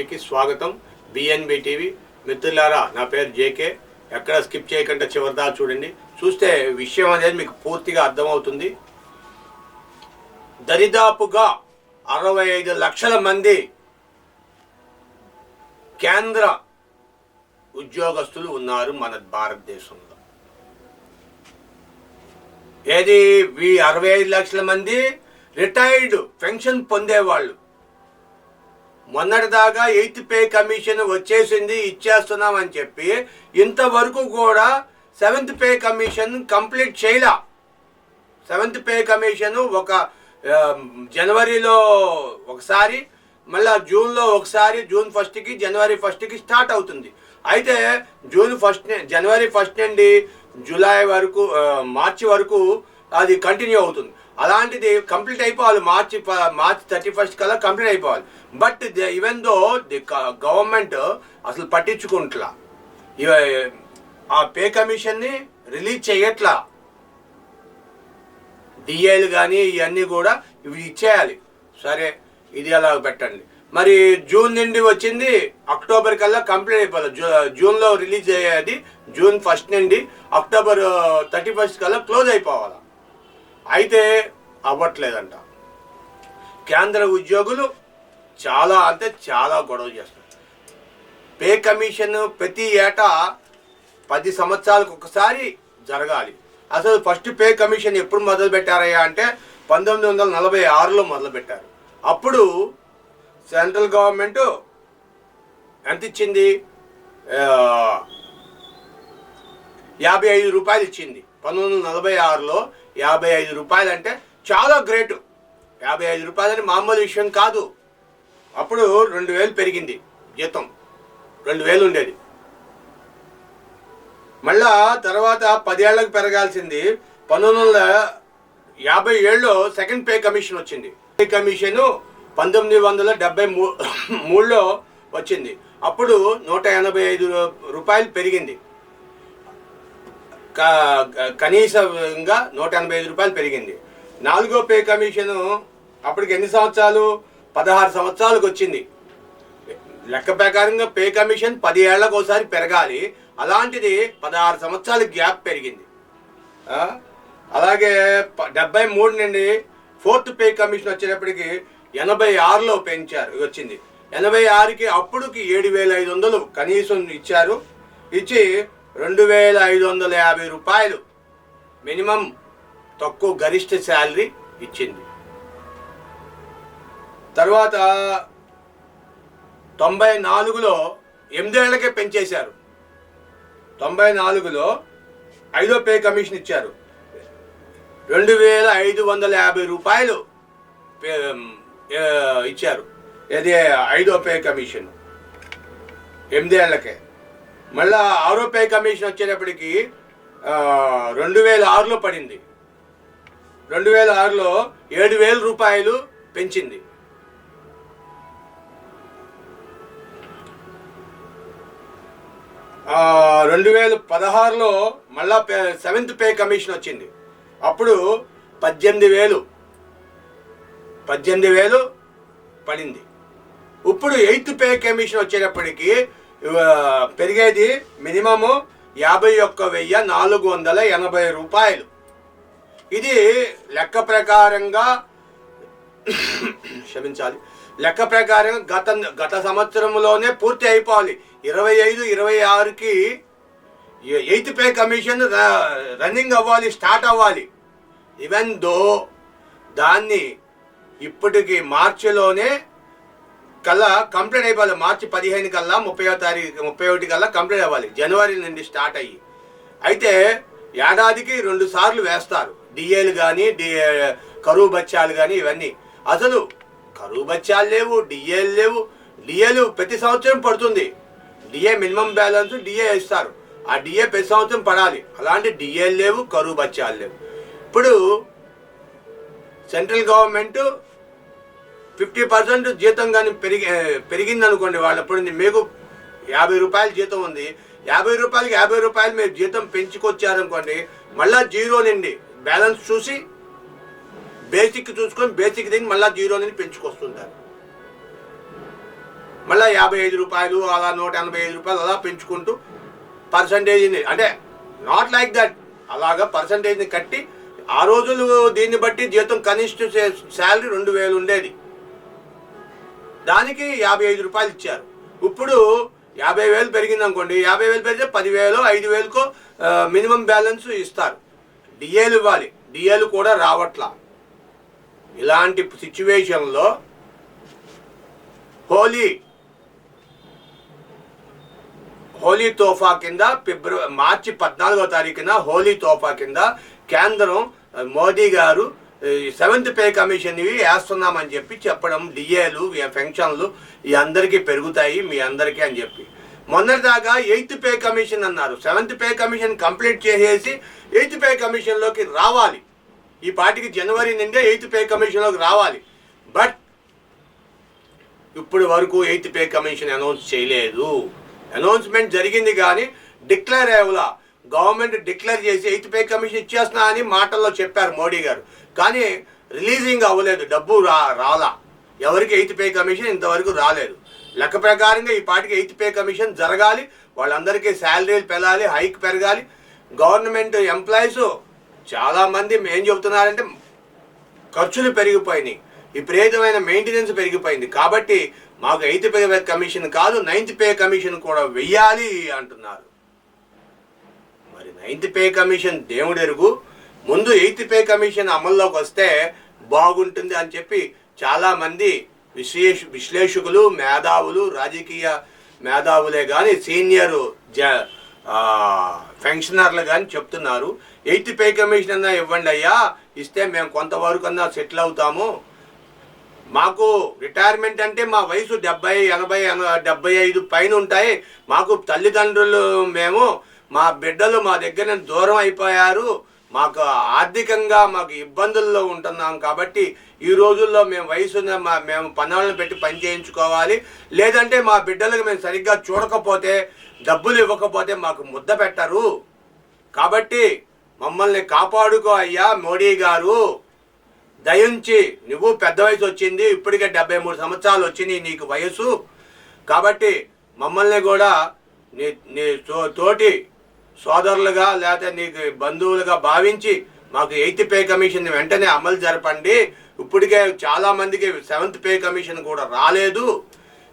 టీవీకి స్వాగతం. BNB TV మిత్రులారా, నా పేరు జేకే. ఎక్కడ స్కిప్ చేయకుండా చివరిదా చూడండి. చూస్తే విషయం అనేది మీకు పూర్తిగా అర్థమవుతుంది. దరిదాపుగా 65 లక్షల మంది కేంద్ర ఉద్యోగస్తులు ఉన్నారు మన భారతదేశంలో. ఏది 65 లక్షల మంది రిటైర్డ్ పెన్షన్ పొందేవాళ్ళు. మొన్నటిదాకా 8th పే కమిషన్ వచ్చేసింది, ఇచ్చేస్తున్నామని చెప్పి ఇంతవరకు కూడా 7th పే కమిషన్ కంప్లీట్ చేయలా. 7th పే కమిషన్ ఒక జనవరిలో ఒకసారి, మళ్ళీ జూన్లో ఒకసారి, జూన్ 1కి జనవరి 1కి స్టార్ట్ అవుతుంది. అయితే జనవరి 1 నుండి జూలై వరకు, మార్చి వరకు అది కంటిన్యూ అవుతుంది. అలాంటిది కంప్లీట్ అయిపోవాలి. మార్చి 31 కల్లా కంప్లీట్ అయిపోవాలి. But even though the government అసలు పట్టించుకుంటలా, ఆ పే కమిషన్ని రిలీజ్ చేయట్లా. డిఏలు కానీ ఇవన్నీ కూడా ఇవి ఇచ్చేయాలి. సరే, ఇది అలా పెట్టండి. మరి జూన్ నుండి వచ్చింది, అక్టోబర్ కల్లా కంప్లీట్ అయిపోవాలి. జూన్లో రిలీజ్ అయ్యేది జూన్ 1 నుండి అక్టోబర్ 31 కల్లా క్లోజ్ అయిపోవాలి. అయితే అవ్వట్లేదంట. కేంద్ర ఉద్యోగులు చాలా అంటే చాలా గొడవ చేస్తారు. పే కమిషన్ ప్రతి ఏటా 10 సంవత్సరాలకు ఒకసారి జరగాలి. అసలు ఫస్ట్ పే కమిషన్ ఎప్పుడు మొదలు పెట్టారయ్యా అంటే 1946లో మొదలుపెట్టారు. అప్పుడు సెంట్రల్ గవర్నమెంట్ ఎంత ఇచ్చింది? 55 రూపాయలు ఇచ్చింది. 1946లో 55 రూపాయలు అంటే చాలా గ్రేటు. 55 రూపాయలని మామూలు విషయం కాదు. అప్పుడు 2000 పెరిగింది జీతం. 2000 ఉండేది. మళ్ళా తర్వాత 10 ఏళ్లకు పెరగాల్సింది 1957లో సెకండ్ పే కమిషన్ వచ్చింది. పే కమిషను 1973లో వచ్చింది. అప్పుడు 185 రూపాయలు పెరిగింది. కనీసంగా 185 రూపాయలు పెరిగింది. 4వ పే కమిషను అప్పటికి ఎన్ని సంవత్సరాలు? 16 సంవత్సరాలకు వచ్చింది. లెక్క ప్రకారంగా పే కమిషన్ 10 ఏళ్లకు ఒకసారి పెరగాలి. అలాంటిది 16 సంవత్సరాల గ్యాప్ పెరిగింది. అలాగే 73 నుండి 4th పే కమిషన్ వచ్చేటప్పటికి 86లో పెంచారు, వచ్చింది. 86కి అప్పుడుకి 7500 కనీసం ఇచ్చారు. ఇచ్చి 2550 రూపాయలు మినిమం తక్కువ గరిష్ట శాలరీ ఇచ్చింది. తర్వాత 94లో 8 ఏళ్లకే పెంచేశారు. 94లో 5వ పే కమిషన్ ఇచ్చారు. 2550 రూపాయలు ఇచ్చారు. ఇది 5వ పే కమిషన్ 8 ఏళ్లకే. మళ్ళా 6వ పే కమిషన్ వచ్చేటప్పటికి 2006లో పడింది. 2006లో 7000 రూపాయలు పెంచింది. 2016లో మళ్ళా 7th పే కమిషన్ వచ్చింది. అప్పుడు 18,000 పడింది. ఇప్పుడు 8th పే కమిషన్ వచ్చేటప్పటికి పెరిగేది మినిమము 51,480 రూపాయలు. ఇది లెక్క ప్రకారంగా క్షమించాలి, లెక్క ప్రకారం గత సంవత్సరంలోనే పూర్తి అయిపోవాలి. 25-26కి 8th పే కమిషన్ రన్నింగ్ అవ్వాలి, స్టార్ట్ అవ్వాలి. ఈవెన్ దో దాన్ని ఇప్పటికి మార్చిలోనే కల్లా కంప్లీట్ అయిపోవాలి. మార్చి 15 కల్లా 31 కల్లా కంప్లీట్ అవ్వాలి. జనవరి నుండి స్టార్ట్ అయ్యి. అయితే ఏడాదికి 2 సార్లు వేస్తారు. డిఏలు కానీ, కరువు బత్యాలు కానీ, ఇవన్నీ. అసలు కరువు బత్యాలు లేవు, డిఏలు లేవు. డిఏలు ప్రతి సంవత్సరం పడుతుంది. డిఏ మినిమం బ్యాలెన్స్ డిఏ ఇస్తారు. ఆ డిఏ ప్రతి సంవత్సరం పడాలి. అలాంటి డిఏలు లేవు, కరువు బత్యాలు లేవు. ఇప్పుడు సెంట్రల్ గవర్నమెంట్ 50% జీతం కానీ పెరిగింది అనుకోండి. వాళ్ళప్పుడు మీకు 50 రూపాయలు జీతం ఉంది. 50 రూపాయలకి 50 రూపాయలు మీరు జీతం పెంచుకొచ్చారనుకోండి, మళ్ళీ జీరో నుండి బ్యాలెన్స్ చూసి బేసిక్ చూసుకొని బేసిక్ దిగి మళ్ళీ జీరో నుండి పెంచుకొస్తుంటారు. మళ్ళీ 55 రూపాయలు అలా 185 రూపాయలు అలా పెంచుకుంటూ పర్సంటేజ్ని, అంటే నాట్ లైక్ దట్, అలాగా పర్సంటేజ్ని కట్టి ఆ రోజులు దీన్ని బట్టి జీతం కనిష్ట శాలరీ 2000 ఉండేది, దానికి 55 రూపాయలు ఇచ్చారు. ఇప్పుడు 50,000 పెరిగింది అనుకోండి, 50,000 పెరిగితే 10,000 5,000కో మినిమం బ్యాలెన్స్ ఇస్తారు. డిఏలు ఇవ్వాలి, డిఏలు కూడా రావట్లా. ఇలాంటి సిచ్యువేషన్లో హోలీ తోఫా కింద మార్చి 14వ తారీఖున హోలీ తోఫా కింద కేంద్రం మోదీ గారు 7th పే కమిషన్ ఇవి వేస్తున్నామని చెప్పి చెప్పడం, డిఏలు పెన్షన్లు ఈ అందరికీ పెరుగుతాయి మీ అందరికీ అని చెప్పి. మొన్నటిదాకా 8th పే కమిషన్ అన్నారు. 7th పే కమిషన్ కంప్లీట్ చేసేసి 8th పే కమిషన్లోకి రావాలి. ఈ పార్టీకి జనవరి నుండే 8th పే కమిషన్లోకి రావాలి. బట్ ఇప్పుడు వరకు 8th పే కమిషన్ అనౌన్స్ చేయలేదు. అనౌన్స్మెంట్ జరిగింది కానీ డిక్లేర్ అవ్వలా. గవర్నమెంట్ డిక్లేర్ చేసి 8th పే కమిషన్ ఇచ్చేస్తున్నా అని మాటల్లో చెప్పారు మోడీ గారు, కానీ రిలీజింగ్ అవ్వలేదు, డబ్బు రాలా. ఎవరికి 8th పే కమిషన్ ఇంతవరకు రాలేదు. లెక్క ప్రకారంగా ఈ పార్టీకి 8th పే కమిషన్ జరగాలి, వాళ్ళందరికీ శాలరీలు పెరగాలి, హైక్ పెరగాలి. గవర్నమెంట్ ఎంప్లాయీస్ చాలామంది ఏం చెబుతున్నారంటే ఖర్చులు పెరిగిపోయినాయి, విపరీతమైన మెయింటెనెన్స్ పెరిగిపోయింది, కాబట్టి మాకు 8th పే కమిషన్ కాదు 9th పే కమిషన్ కూడా వెయ్యాలి అంటున్నారు. మరి 9th పే కమిషన్ దేవుడెరుగు, ముందు 8th పే కమిషన్ అమల్లోకి వస్తే బాగుంటుంది అని చెప్పి చాలామంది విశ్లేషకులు, మేధావులు, రాజకీయ మేధావులే కానీ సీనియర్ పెన్షనర్లు కానీ చెప్తున్నారు. 8th పే కమిషన్ అన్నా ఇవ్వండి అయ్యా, ఇస్తే మేము కొంతవరకు అన్నా సెటిల్ అవుతాము. మాకు రిటైర్మెంట్ అంటే మా వయసు 70, 80, 75 పైన ఉంటాయి. మాకు తల్లిదండ్రులు మేము, మా బిడ్డలు మా దగ్గర దూరం అయిపోయారు, మాకు ఆర్థికంగా మాకు ఇబ్బందుల్లో ఉంటున్నాం. కాబట్టి ఈ రోజుల్లో మేము వయసున్న మేము పనులను పెట్టి పని చేయించుకోవాలి, లేదంటే మా బిడ్డలకు మేము సరిగ్గా చూడకపోతే, డబ్బులు ఇవ్వకపోతే మాకు ముద్ద పెట్టరు. కాబట్టి మమ్మల్ని కాపాడుకో అయ్యా మోడీ గారు, దయించి. నువ్వు పెద్ద వయసు వచ్చింది, ఇప్పటికే 73 సంవత్సరాలు వచ్చినాయి నీకు వయసు, కాబట్టి మమ్మల్ని కూడా నీ తోటి సోదరులుగా లేకపోతే నీకు బంధువులుగా భావించి మాకు 8th పే కమిషన్ వెంటనే అమలు జరపండి. ఇప్పటికే చాలామందికి 7th పే కమిషన్ కూడా రాలేదు.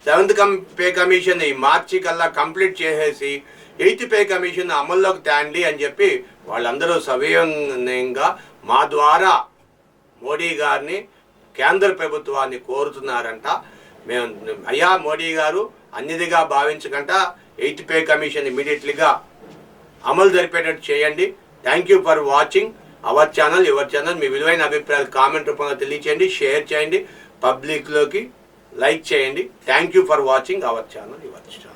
7th పే కమిషన్ ఈ మార్చి కల్లా కంప్లీట్ చేసేసి 8th పే కమిషన్ అమల్లోకి తేండి అని చెప్పి వాళ్ళందరూ సవినయంగా మా ద్వారా మోడీ గారిని, కేంద్ర ప్రభుత్వాన్ని కోరుతున్నారంట. మేము అయ్యా మోడీ గారు అన్నిదిగా భావించకుండా 8th పే కమిషన్ ఇమీడియట్లీగా అమలు జరిపేటట్టు చేయండి. Thank you for watching our channel, your channel. మీ విలువైన అభిప్రాయాలు కామెంట్ రూపంలో తెలియచేయండి, షేర్ చేయండి, పబ్లిక్లోకి లైక్ చేయండి. Thank you for watching our channel, your channel.